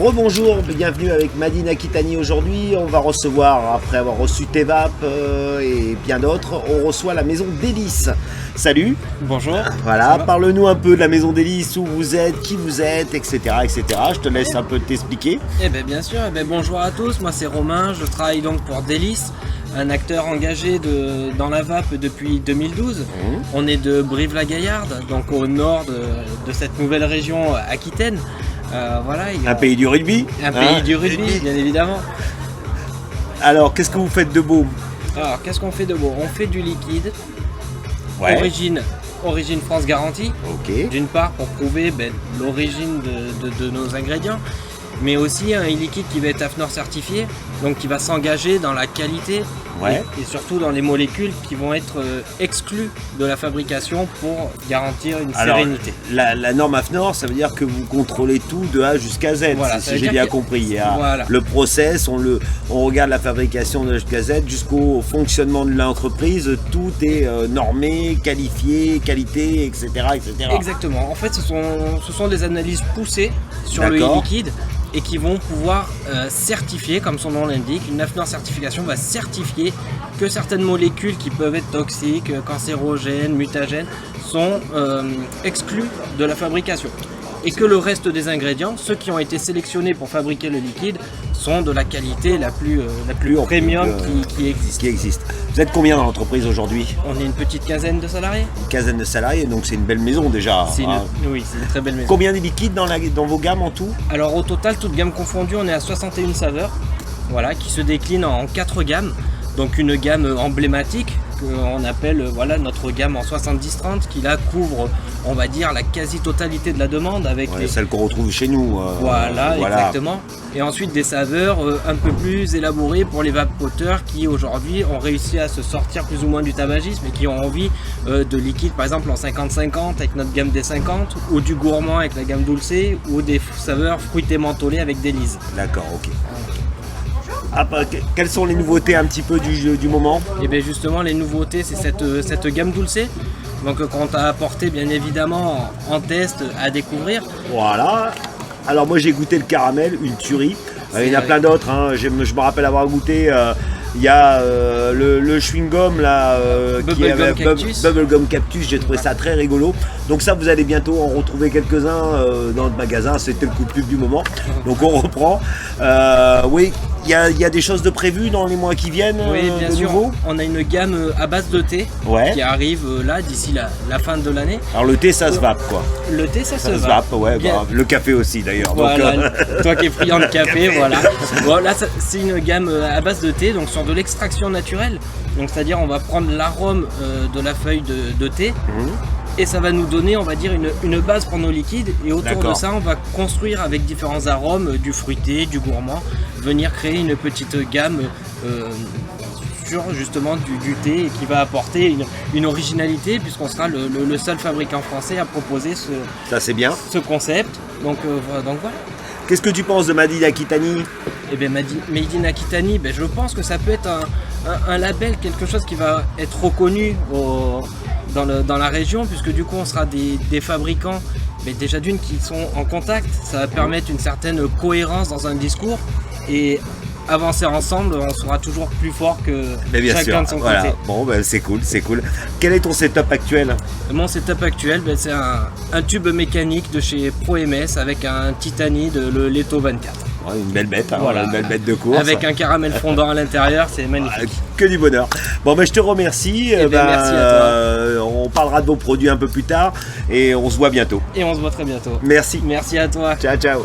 Rebonjour, bienvenue avec Madine Akitani. Aujourd'hui, on va recevoir, après avoir reçu Tevap et bien d'autres, on reçoit la maison Délices. Salut. Bonjour. Voilà, parle-nous un peu de la maison Délices, où vous êtes, qui vous êtes, etc. etc. Je te laisse un peu t'expliquer. Eh bien, bien sûr, bonjour à tous, moi c'est Romain, je travaille donc pour Délices, un acteur engagé dans la vape depuis 2012. On est de Brive-la-Gaillarde, donc au nord de cette nouvelle région aquitaine. Un pays du rugby. Un pays du rugby, bien évidemment. Alors, qu'est-ce que vous faites de beau? Alors, qu'est-ce qu'on fait de beau? On fait du liquide, Ouais. origine France garantie. Ok. D'une part, pour prouver l'origine de nos ingrédients, mais aussi un liquide qui va être AFNOR certifié, donc qui va s'engager dans la qualité. Ouais. Et surtout dans les molécules qui vont être exclues de la fabrication pour garantir une sérénité. La norme AFNOR, ça veut dire que vous contrôlez tout de A jusqu'à Z, Voilà, si j'ai bien compris. Il y a Voilà. le process, on regarde la fabrication de A jusqu'à Z, jusqu'au fonctionnement de l'entreprise, tout est normé, qualifié, qualité, etc., etc. Exactement. En fait, ce sont des analyses poussées sur le D'accord. liquide et qui vont pouvoir certifier, comme son nom l'indique, une AFNOR certification va certifier que certaines molécules qui peuvent être toxiques, cancérogènes, mutagènes, sont exclues de la fabrication. Et que le reste des ingrédients, ceux qui ont été sélectionnés pour fabriquer le liquide, sont de la qualité la plus premium qui existe. Vous êtes combien dans l'entreprise aujourd'hui? On est une petite quinzaine de salariés. Une quinzaine de salariés, donc c'est une belle maison déjà. Oui, c'est une très belle maison. Combien de liquides dans vos gammes en tout? Alors au total, toute gamme confondue, on est à 61 saveurs, voilà, qui se déclinent en 4 gammes. Donc une gamme emblématique qu'on appelle notre gamme en 70-30 qui là couvre, on va dire, la quasi-totalité de la demande avec celle qu'on retrouve chez nous. Voilà, exactement. Et ensuite des saveurs un peu plus élaborées pour les vapoteurs qui aujourd'hui ont réussi à se sortir plus ou moins du tabagisme et qui ont envie de liquide, par exemple en 50-50 avec notre gamme des 50, ou du gourmand avec la gamme Dulce, ou des saveurs fruitées mentholées avec Délices. D'accord, ok. Quelles sont les nouveautés un petit peu du moment? Et bien justement, les nouveautés, c'est cette gamme Dulce, donc qu'on t'a apporté bien évidemment en test à découvrir. Voilà. Alors moi j'ai goûté le caramel, une tuerie. Il y en a plein d'autres, hein. Je me rappelle avoir goûté. Il y a le chewing-gum là, Bubblegum Cactus, j'ai trouvé ça très rigolo. Donc ça, vous allez bientôt en retrouver quelques-uns dans le magasin, c'était le coup de pub du moment. Donc on reprend. Oui, il y a des choses de prévues dans les mois qui viennent. Oui, bien sûr. Nouveau. On a une gamme à base de thé qui arrive là d'ici la fin de l'année. Alors le thé, ça se vape quoi. Le thé, ça se vape, ouais. Le café aussi d'ailleurs. Voilà, donc, toi qui es friand de café, voilà. Bon, là, c'est une gamme à base de thé, donc sur de l'extraction naturelle. Donc c'est-à-dire on va prendre l'arôme de la feuille de thé. Et ça va nous donner, on va dire, une base pour nos liquides. Et autour de ça, on va construire avec différents arômes, du fruité, du gourmand, venir créer une petite gamme sur justement du thé et qui va apporter une originalité puisqu'on sera le seul fabricant français à proposer ce concept. Donc voilà. Qu'est-ce que tu penses de Madine Akitani? Eh bien, Made in Akitani, je pense que ça peut être un label, quelque chose qui va être reconnu dans la région, puisque du coup on sera des fabricants, mais déjà d'une qui sont en contact, ça va permettre une certaine cohérence dans un discours et avancer ensemble, on sera toujours plus fort que chacun de son côté. Bon, c'est cool. Quel est ton setup actuel? Mon setup actuel, c'est un tube mécanique de chez Pro MS avec un Titani de le Leto 24. Une belle bête, une belle bête de course. Avec un caramel fondant à l'intérieur, c'est magnifique. Que du bonheur. Bon, je te remercie. Merci à toi. On parlera de vos produits un peu plus tard et on se voit bientôt. Et on se voit très bientôt. Merci. Merci à toi. Ciao.